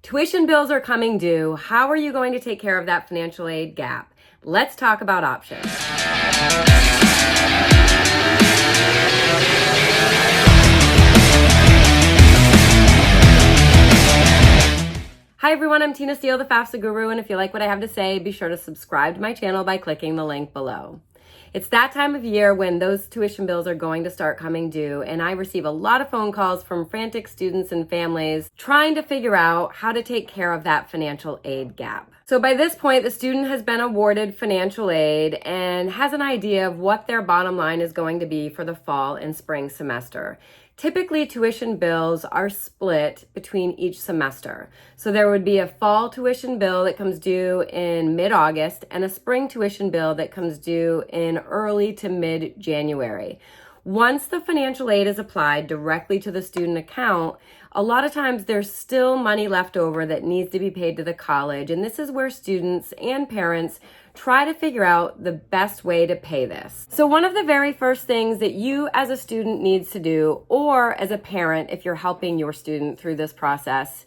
Tuition bills are coming due. How are you going to take care of that financial aid gap? Let's talk about options. Hi everyone, I'm Tina Steele, the FAFSA Guru, and if you like what I have to say, be sure to subscribe to my channel by clicking the link below. It's that time of year when those tuition bills are going to start coming due, and I receive a lot of phone calls from frantic students and families trying to figure out how to take care of that financial aid gap. So by this point, the student has been awarded financial aid and has an idea of what their bottom line is going to be for the fall and spring semester. Typically, tuition bills are split between each semester. So there would be a fall tuition bill that comes due in mid-August and a spring tuition bill that comes due in early to mid-January. Once the financial aid is applied directly to the student account, a lot of times there's still money left over that needs to be paid to the college, and this is where students and parents try to figure out the best way to pay this. So one of the very first things that you as a student needs to do, or as a parent if you're helping your student through this process,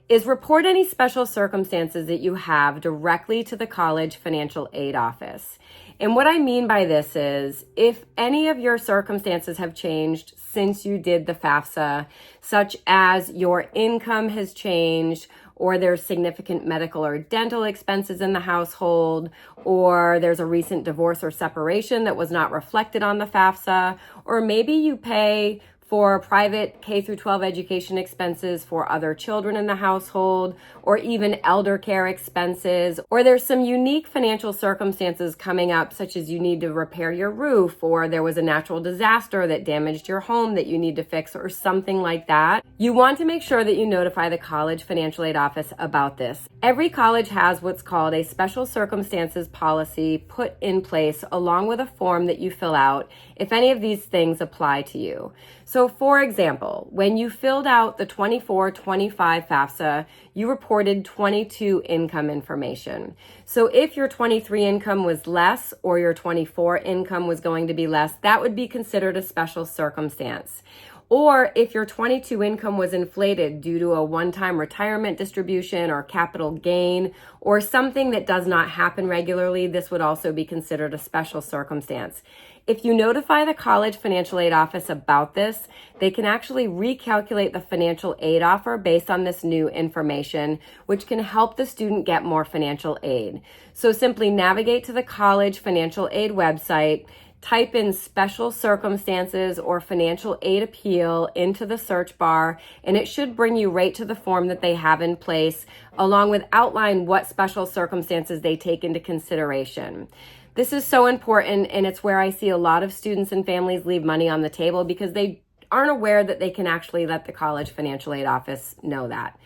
is report any special circumstances that you have directly to the college financial aid office. And what I mean by this is, if any of your circumstances have changed since you did the FAFSA, such as your income has changed, or there's significant medical or dental expenses in the household, or there's a recent divorce or separation that was not reflected on the FAFSA, or maybe you pay for private K through 12 education expenses for other children in the household, or even elder care expenses, or there's some unique financial circumstances coming up, such as you need to repair your roof, or there was a natural disaster that damaged your home that you need to fix, or something like that. You want to make sure that you notify the college financial aid office about this. Every college has what's called a special circumstances policy put in place along with a form that you fill out if any of these things apply to you. So for example, when you filled out the 24-25 FAFSA, you reported 22 income information. So if your 23 income was less or your 24 income was going to be less, that would be considered a special circumstance. Or if your 22 income was inflated due to a one-time retirement distribution or capital gain or something that does not happen regularly, this would also be considered a special circumstance. If you notify the college financial aid office about this, they can actually recalculate the financial aid offer based on this new information, which can help the student get more financial aid. So simply navigate to the college financial aid website, type in special circumstances or financial aid appeal into the search bar, and it should bring you right to the form that they have in place, along with outline what special circumstances they take into consideration. This is so important, and it's where I see a lot of students and families leave money on the table because they aren't aware that they can actually let the college financial aid office know that.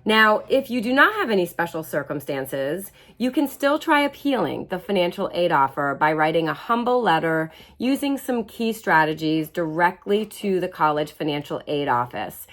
Now, if you do not have any special circumstances, you can still try appealing the financial aid offer by writing a humble letter using some key strategies directly to the college financial aid office.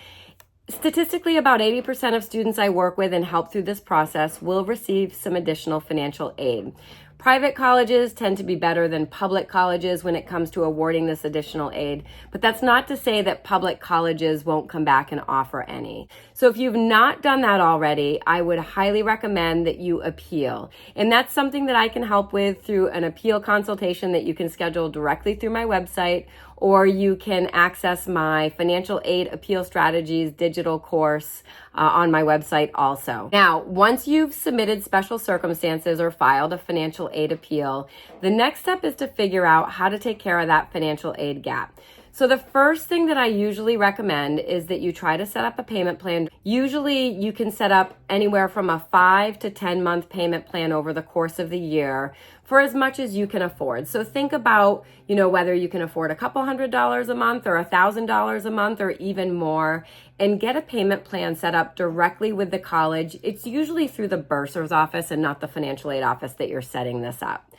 Statistically, about 80% of students I work with and help through this process will receive some additional financial aid. Private colleges tend to be better than public colleges when it comes to awarding this additional aid, but that's not to say that public colleges won't come back and offer any. So if you've not done that already, I would highly recommend that you appeal. And that's something that I can help with through an appeal consultation that you can schedule directly through my website, or you can access my Financial Aid Appeal Strategies digital course on my website also. Now, once you've submitted special circumstances or filed a financial aid appeal, the next step is to figure out how to take care of that financial aid gap. So the first thing that I usually recommend is that you try to set up a payment plan. Usually you can set up anywhere from a 5 to 10 month payment plan over the course of the year for as much as you can afford. So think about, whether you can afford a couple $100s a month or $1,000 a month or even more, and get a payment plan set up directly with the college. It's usually through the bursar's office and not the financial aid office that you're setting this up.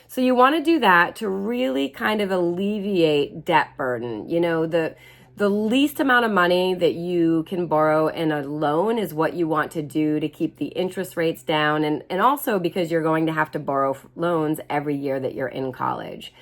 So you want to do that to really kind of alleviate debt burden. The least amount of money that you can borrow in a loan is what you want to do to keep the interest rates down, and also because you're going to have to borrow loans every year that you're in college.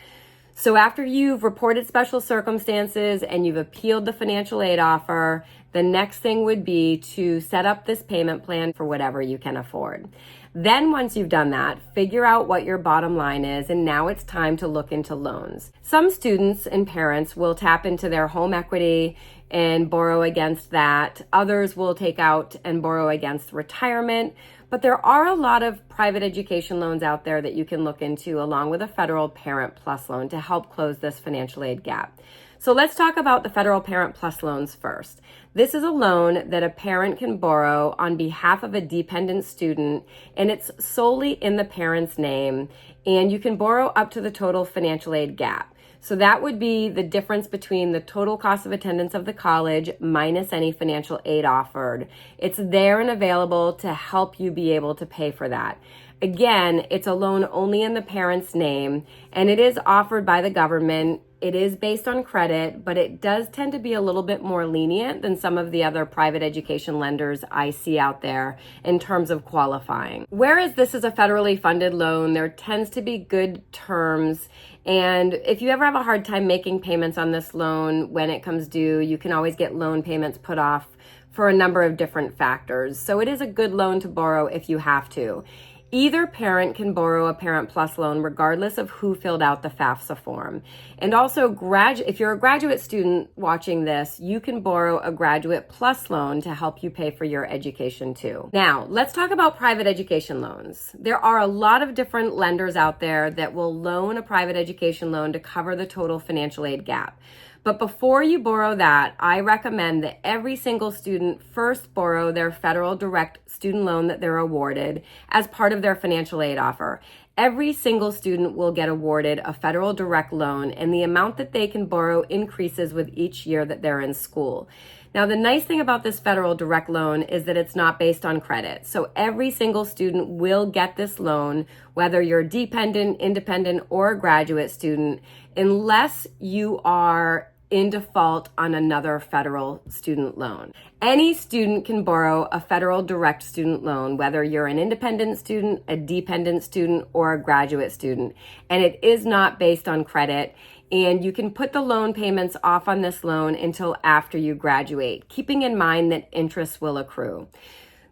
So after you've reported special circumstances and you've appealed the financial aid offer The next thing would be to set up this payment plan for whatever you can afford. Then once you've done that, figure out what your bottom line is, and now it's time to look into loans. Some students and parents will tap into their home equity and borrow against that. Others will take out and borrow against retirement. But there are a lot of private education loans out there that you can look into, along with a federal Parent Plus loan, to help close this financial aid gap. So let's talk about the federal Parent Plus loans first. This is a loan that a parent can borrow on behalf of a dependent student, and it's solely in the parent's name, and you can borrow up to the total financial aid gap. So that would be the difference between the total cost of attendance of the college minus any financial aid offered. It's there and available to help you be able to pay for that. Again, it's a loan only in the parent's name, and it is offered by the government. It is based on credit, but it does tend to be a little bit more lenient than some of the other private education lenders I see out there in terms of qualifying. Whereas this is a federally funded loan, there tends to be good terms. And if you ever have a hard time making payments on this loan when it comes due, you can always get loan payments put off for a number of different factors. So it is a good loan to borrow if you have to. Either parent can borrow a Parent Plus loan regardless of who filled out the FAFSA form. And also, if you're a graduate student watching this, you can borrow a Graduate Plus loan to help you pay for your education too. Now, let's talk about private education loans. There are a lot of different lenders out there that will loan a private education loan to cover the total financial aid gap. But before you borrow that, I recommend that every single student first borrow their federal direct student loan that they're awarded as part of their financial aid offer. Every single student will get awarded a federal direct loan, and the amount that they can borrow increases with each year that they're in school. Now, the nice thing about this federal direct loan is that it's not based on credit. So every single student will get this loan, whether you're dependent, independent, or a graduate student, unless you are in default on another federal student loan. Any student can borrow a federal direct student loan, whether you're an independent student, a dependent student, or a graduate student. And it is not based on credit. And you can put the loan payments off on this loan until after you graduate, keeping in mind that interest will accrue.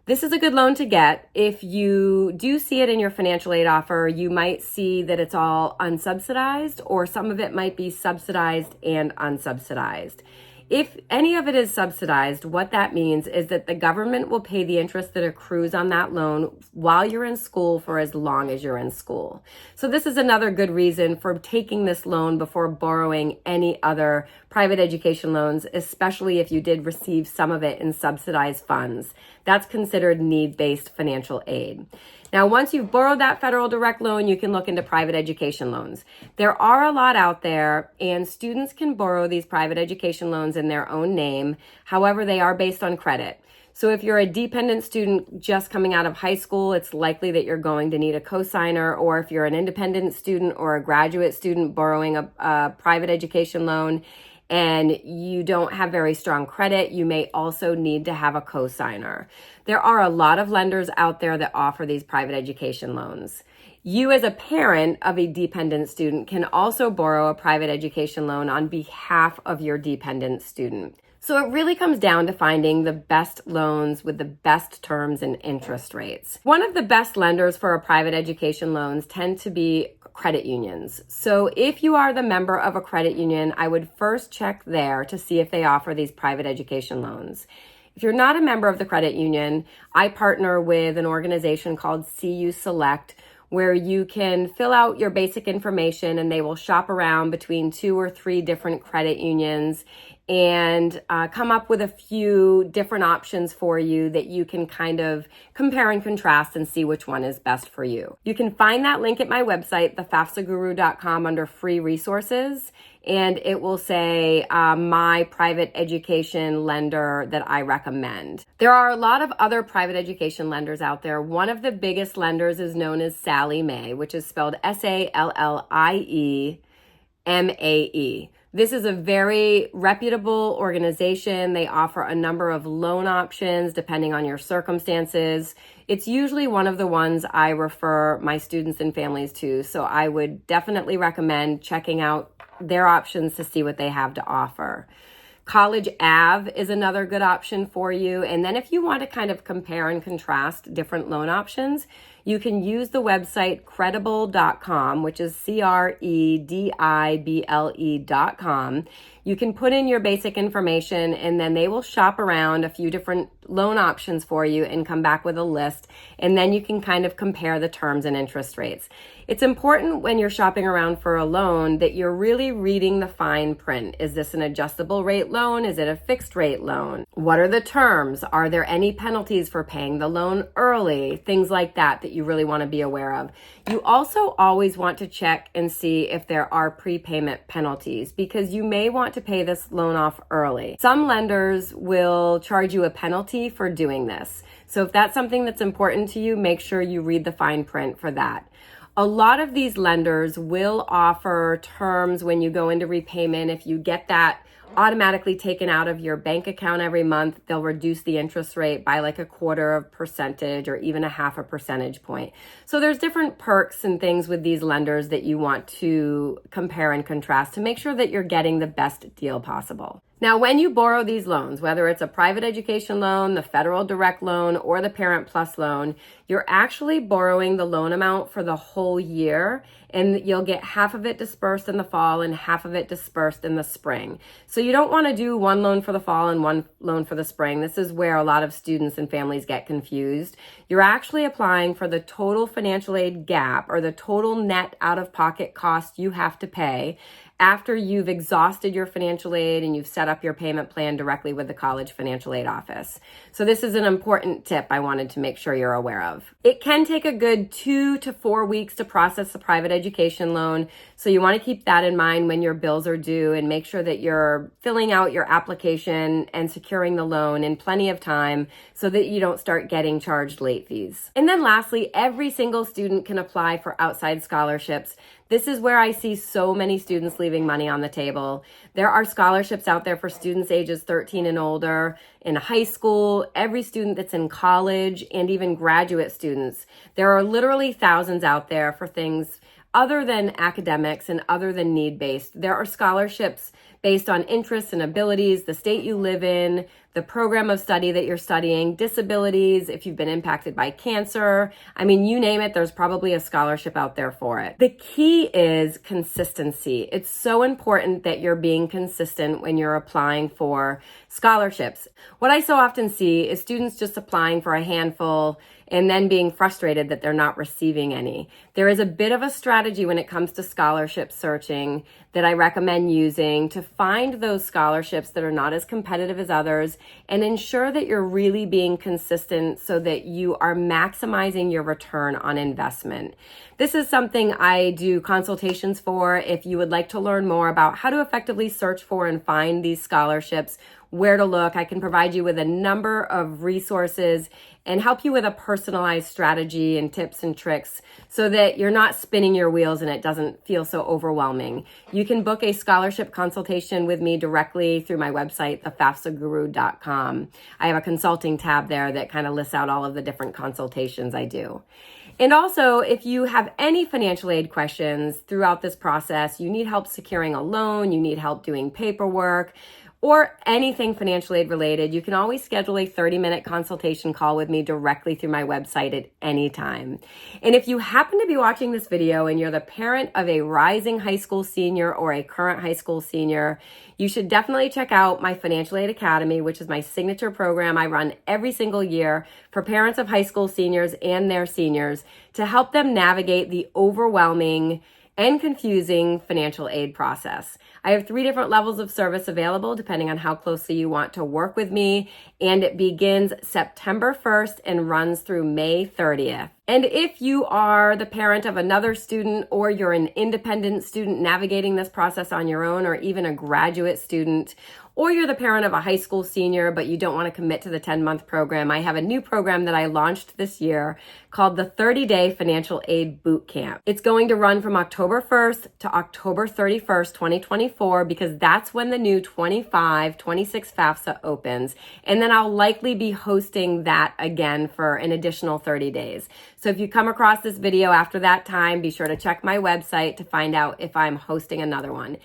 This is a good loan to get. If you do see it in your financial aid offer, you might see that it's all unsubsidized, or some of it might be subsidized and unsubsidized. If any of it is subsidized, what that means is that the government will pay the interest that accrues on that loan while you're in school for as long as you're in school. So this is another good reason for taking this loan before borrowing any other private education loans, especially if you did receive some of it in subsidized funds. That's considered need-based financial aid. Now, once you've borrowed that federal direct loan, you can look into private education loans. There are a lot out there, and students can borrow these private education loans in their own name. However, they are based on credit. So if you're a dependent student just coming out of high school, it's likely that you're going to need a cosigner, or if you're an independent student or a graduate student borrowing a private education loan and you don't have very strong credit, you may also need to have a cosigner. There are a lot of lenders out there that offer these private education loans. You as a parent of a dependent student can also borrow a private education loan on behalf of your dependent student. So it really comes down to finding the best loans with the best terms and interest rates. One of the best lenders for a private education loans tend to be credit unions. So if you are the member of a credit union, I would first check there to see if they offer these private education loans. If you're not a member of the credit union, I partner with an organization called CU Select, where you can fill out your basic information and they will shop around between 2 or 3 different credit unions and come up with a few different options for you that you can kind of compare and contrast and see which one is best for you. You can find that link at my website, thefafsaguru.com, under free resources, and it will say my private education lender that I recommend. There are a lot of other private education lenders out there. One of the biggest lenders is known as Sallie Mae, which is spelled SALLIEMAE. This is a very reputable organization. They offer a number of loan options depending on your circumstances. It's usually one of the ones I refer my students and families to, so I would definitely recommend checking out their options to see what they have to offer. College Ave is another good option for you. And then if you want to kind of compare and contrast different loan options, you can use the website credible.com, which is credible.com. You can put in your basic information and then they will shop around a few different loan options for you and come back with a list. And then you can kind of compare the terms and interest rates. It's important when you're shopping around for a loan that you're really reading the fine print. Is this an adjustable rate loan? Is it a fixed rate loan? What are the terms? Are there any penalties for paying the loan early? Things like that you really want to be aware of. You also always want to check and see if there are prepayment penalties because you may want to pay this loan off early. Some lenders will charge you a penalty for doing this. So if that's something that's important to you, make sure you read the fine print for that. A lot of these lenders will offer terms when you go into repayment. If you get that automatically taken out of your bank account every month, they'll reduce the interest rate by like 0.25% or even 0.5 percentage point. So there's different perks and things with these lenders that you want to compare and contrast to make sure that you're getting the best deal possible. Now, when you borrow these loans, whether it's a private education loan, the federal direct loan, or the Parent Plus loan, you're actually borrowing the loan amount for the whole year, and you'll get half of it dispersed in the fall and half of it dispersed in the spring. So you don't want to do one loan for the fall and one loan for the spring. This is where a lot of students and families get confused. You're actually applying for the total financial aid gap or the total net out-of-pocket cost you have to pay after you've exhausted your financial aid and you've set up your payment plan directly with the college financial aid office. So this is an important tip I wanted to make sure you're aware of. It can take a good 2 to 4 weeks to process a private education loan. So you want to keep that in mind when your bills are due and make sure that you're filling out your application and securing the loan in plenty of time so that you don't start getting charged late fees. And then lastly, every single student can apply for outside scholarships. This is where I see so many students leaving money on the table. There are scholarships out there for students ages 13 and older, in high school, every student that's in college, and even graduate students. There are literally thousands out there for things other than academics and other than need-based. There are scholarships based on interests and abilities, the state you live in, the program of study that you're studying, disabilities, if you've been impacted by cancer. I mean, you name it, there's probably a scholarship out there for it. The key is consistency. It's so important that you're being consistent when you're applying for scholarships. What I so often see is students just applying for a handful and then being frustrated that they're not receiving any. There is a bit of a strategy when it comes to scholarship searching that I recommend using to find those scholarships that are not as competitive as others and ensure that you're really being consistent so that you are maximizing your return on investment. This is something I do consultations for. If you would like to learn more about how to effectively search for and find these scholarships, where to look, I can provide you with a number of resources and help you with a personalized strategy and tips and tricks so that you're not spinning your wheels and it doesn't feel so overwhelming. You can book a scholarship consultation with me directly through my website, thefafsaguru.com. I have a consulting tab there that kind of lists out all of the different consultations I do. And also, if you have any financial aid questions throughout this process, you need help securing a loan, you need help doing paperwork, or anything financial aid related, you can always schedule a 30-minute consultation call with me directly through my website at any time. And if you happen to be watching this video and you're the parent of a rising high school senior or a current high school senior, you should definitely check out my Financial Aid Academy, which is my signature program I run every single year for parents of high school seniors and their seniors to help them navigate the overwhelming and confusing financial aid process. I have 3 different levels of service available depending on how closely you want to work with me, and it begins September 1st and runs through May 30th. And if you are the parent of another student or you're an independent student navigating this process on your own, or even a graduate student, or you're the parent of a high school senior, but you don't want to commit to the 10-month program, I have a new program that I launched this year called the 30-Day Financial Aid Boot Camp. It's going to run from October 1st to October 31st, 2024, because that's when the new 25-26 FAFSA opens. And then I'll likely be hosting that again for an additional 30 days. So if you come across this video after that time, be sure to check my website to find out if I'm hosting another one.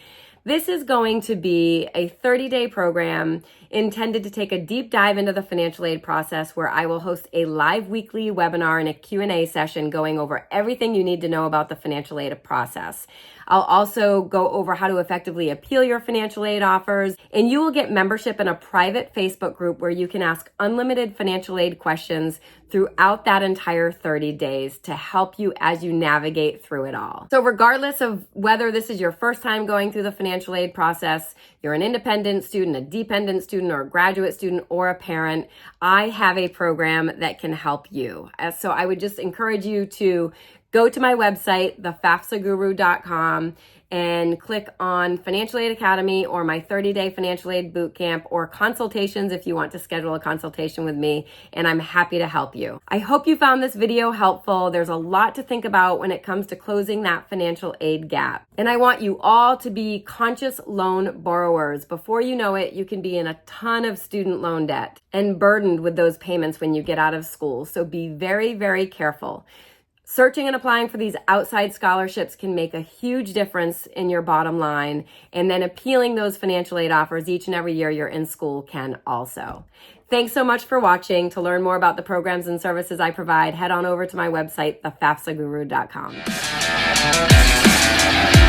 This is going to be a 30-day program intended to take a deep dive into the financial aid process, where I will host a live weekly webinar and a Q&A session going over everything you need to know about the financial aid process. I'll also go over how to effectively appeal your financial aid offers, and you will get membership in a private Facebook group where you can ask unlimited financial aid questions throughout that entire 30 days to help you as you navigate through it all. So regardless of whether this is your first time going through the financial aid process, you're an independent student, a dependent student, or a graduate student, or a parent, I have a program that can help you. So I would just encourage you to go to my website, thefafsaguru.com, and click on Financial Aid Academy or my 30-day financial aid bootcamp, or consultations if you want to schedule a consultation with me, and I'm happy to help you. I hope you found this video helpful. There's a lot to think about when it comes to closing that financial aid gap. And I want you all to be conscious loan borrowers. Before you know it, you can be in a ton of student loan debt and burdened with those payments when you get out of school. So be very, very careful. Searching and applying for these outside scholarships can make a huge difference in your bottom line, and then appealing those financial aid offers each and every year you're in school can also. Thanks so much for watching. To learn more about the programs and services I provide, head on over to my website, thefafsaguru.com.